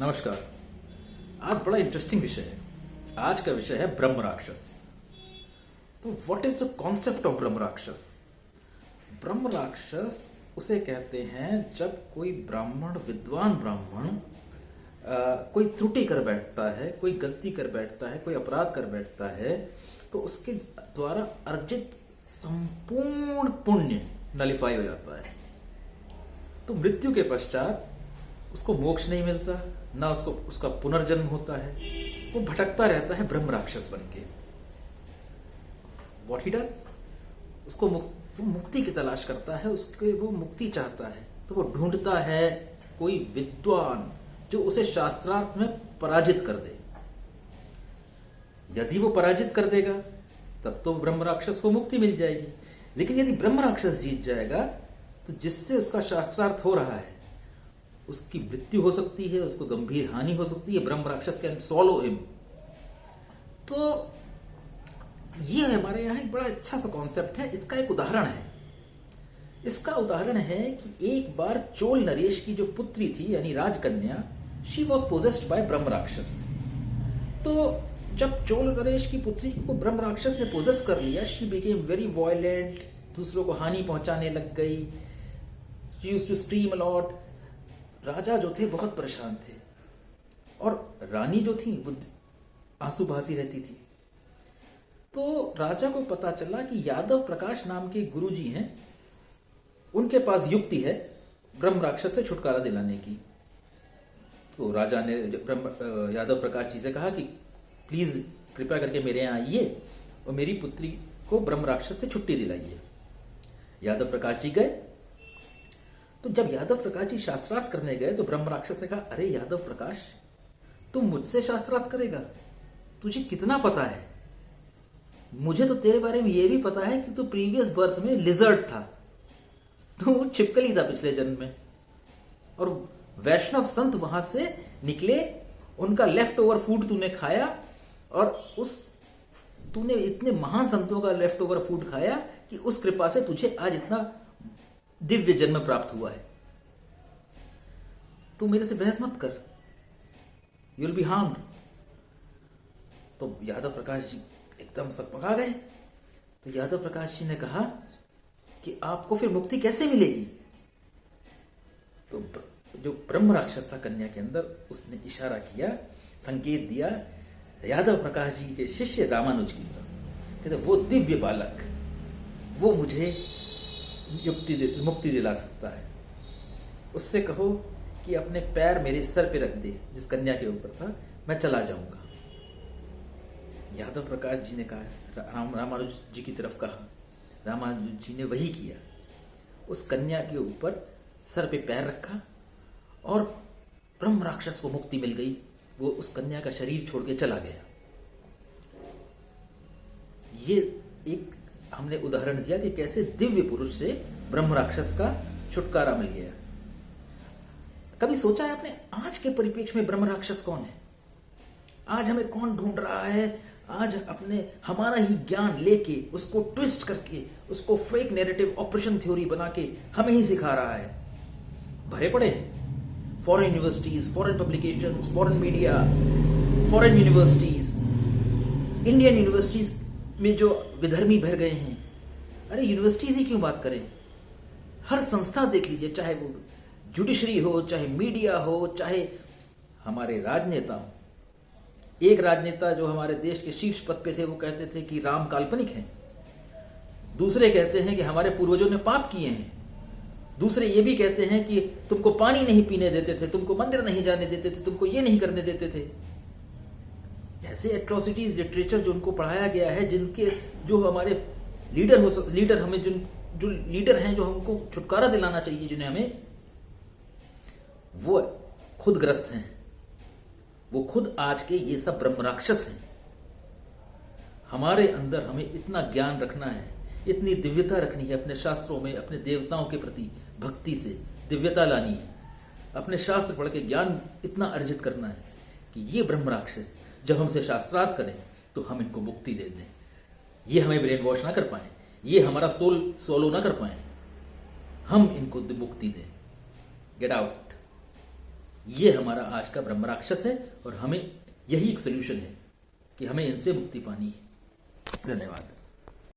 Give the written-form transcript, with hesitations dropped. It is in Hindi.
नमस्कार। आज बड़ा इंटरेस्टिंग विषय है। आज का विषय है ब्रह्म राक्षस। तो what is the concept of ब्रह्म राक्षस? ब्रह्म राक्षस उसे कहते हैं जब कोई ब्राह्मण, विद्वान ब्राह्मण कोई त्रुटि कर बैठता है, कोई गलती कर बैठता है, कोई अपराध कर बैठता है, तो उसके द्वारा अर्जित संपूर्ण पुण्य नलिफाई हो जाता है। तो मृत्यु के पश्चात उसको मोक्ष नहीं मिलता, ना उसको उसका पुनर्जन्म होता है, वो भटकता रहता है ब्रह्म राक्षस बन के। वॉट ही डज, उसको वो मुक्ति की तलाश करता है, उसके वो मुक्ति चाहता है, तो वो ढूंढता है कोई विद्वान जो उसे शास्त्रार्थ में पराजित कर दे। यदि वो पराजित कर देगा तब तो ब्रह्म राक्षस को मुक्ति मिल जाएगी। लेकिन यदि ब्रह्म राक्षस जीत जाएगा तो जिससे उसका शास्त्रार्थ हो रहा है उसकी मृत्यु हो सकती है, उसको गंभीर हानि हो सकती है। ब्रह्म राक्षस कैन सॉलो हिम। तो ये हमारे यहाँ एक बड़ा अच्छा सा कॉन्सेप्ट है। इसका एक उदाहरण है। इसका उदाहरण है कि एक बार चोल नरेश की जो पुत्री थी यानी राजकन्या, शी वॉज पोजेस्ड बाय ब्रह्म राक्षस। तो जब चोल नरेश की पुत्री को ब्रह्म राक्षस ने पोजेस कर लिया, शी बिकेम वेरी वायलेंट, दूसरों को हानि पहुंचाने लग गई। She used to scream a lot. राजा जो थे बहुत परेशान थे और रानी जो थी वो आंसू बहाती रहती थी। तो राजा को पता चला कि यादव प्रकाश नाम के गुरुजी हैं, उनके पास युक्ति है ब्रह्म राक्षस से छुटकारा दिलाने की। तो राजा ने यादव प्रकाश जी से कहा कि प्लीज कृपया करके मेरे यहाँ आइए और मेरी पुत्री को ब्रह्म राक्षस से छुट्टी दिलाइए। यादव प्रकाश जी गए। तो जब यादव प्रकाश जी शास्त्रार्थ करने गए तो ब्रह्म राक्षस ने कहा, अरे यादव प्रकाश, तुम मुझसे शास्त्रार्थ करेगा? तुझे कितना पता है? मुझे तो तेरे बारे में यह भी पता है कि तू प्रीवियस बर्थ में लिजर्ड था, तू छिपकली था पिछले जन्म में। और वैष्णव संत वहां से निकले, उनका लेफ्ट ओवर फूड तूने खाया और तूने इतने महान संतों का लेफ्ट ओवर फूड खाया कि उस कृपा से तुझे आज इतना दिव्य जन्म प्राप्त हुआ है। तू मेरे से बहस मत कर, यू विल बी हार्म्ड। तो यादव प्रकाश जी एकदम सकपका गए। तो यादव प्रकाश जी ने कहा कि आपको फिर मुक्ति कैसे मिलेगी? तो जो ब्रह्म राक्षस था कन्या के अंदर, उसने इशारा किया, संकेत दिया यादव प्रकाश जी के शिष्य रामानुज की तरफ। कहते वो दिव्य बालक, वो मुझे मुक्ति दिला सकता है। उससे कहो कि अपने पैर मेरे सर पे रख दे, जिस कन्या के ऊपर था, मैं चला जाऊंगा। यादव प्रकाश जी ने कहा, रामानुज जी की तरफ कहा। रामानुज जी ने वही किया। उस कन्या के ऊपर सर पे पैर रखा और ब्रह्म राक्षस को मुक्ति मिल गई। वो उस कन्या का शरीर छोड़ के चला गया। ये एक हमने उदाहरण दिया कि कैसे दिव्य पुरुष से ब्रह्म राक्षस का छुटकारा मिल गया। कभी सोचा है आपने, आज के परिप्रेक्ष्य में ब्रह्म राक्षस कौन है? आज हमें कौन ढूंढ रहा है? आज हमारा ही ज्ञान लेके, उसको ट्विस्ट करके, उसको फेक नैरेटिव ऑपरेशन थ्योरी बना के हमें ही सिखा रहा है। भरे पड़े हैं foreign universities, foreign publications, foreign media, foreign universities, Indian universities में जो विधर्मी भर गए हैं। अरे यूनिवर्सिटीज ही क्यों बात करें, हर संस्था देख लीजिए, चाहे वो जुडिशरी हो, चाहे मीडिया हो, चाहे हमारे राजनेता हो। एक राजनेता जो हमारे देश के शीर्ष पद पे थे, वो कहते थे कि राम काल्पनिक हैं। दूसरे कहते हैं कि हमारे पूर्वजों ने पाप किए हैं। दूसरे ये भी कहते हैं कि तुमको पानी नहीं पीने देते थे, तुमको मंदिर नहीं जाने देते थे, तुमको ये नहीं करने देते थे। ऐसे एट्रोसिटीज लिटरेचर जो उनको पढ़ाया गया है, जिनके जो हमारे लीडर हमें जो लीडर हैं, जो हमको छुटकारा दिलाना चाहिए, जिन्हें हमें, वो खुद ग्रस्त हैं। वो खुद आज के ये सब ब्रह्म राक्षस हैं। हमारे अंदर हमें इतना ज्ञान रखना है, इतनी दिव्यता रखनी है अपने शास्त्रों में, अपने देवताओं के प्रति भक्ति से दिव्यता लानी है, अपने शास्त्र पढ़ के ज्ञान इतना अर्जित करना है कि ये ब्रह्म राक्षस जब हमसे शास्त्रार्थ करें तो हम इनको मुक्ति दे दें। ये हमें ब्रेन वॉश ना कर पाए, ये हमारा सोल सोलो ना कर पाए, हम इनको मुक्ति दें। Get out. ये हमारा आज का ब्रह्म राक्षस है और हमें यही एक सोल्यूशन है कि हमें इनसे मुक्ति पानी है। धन्यवाद।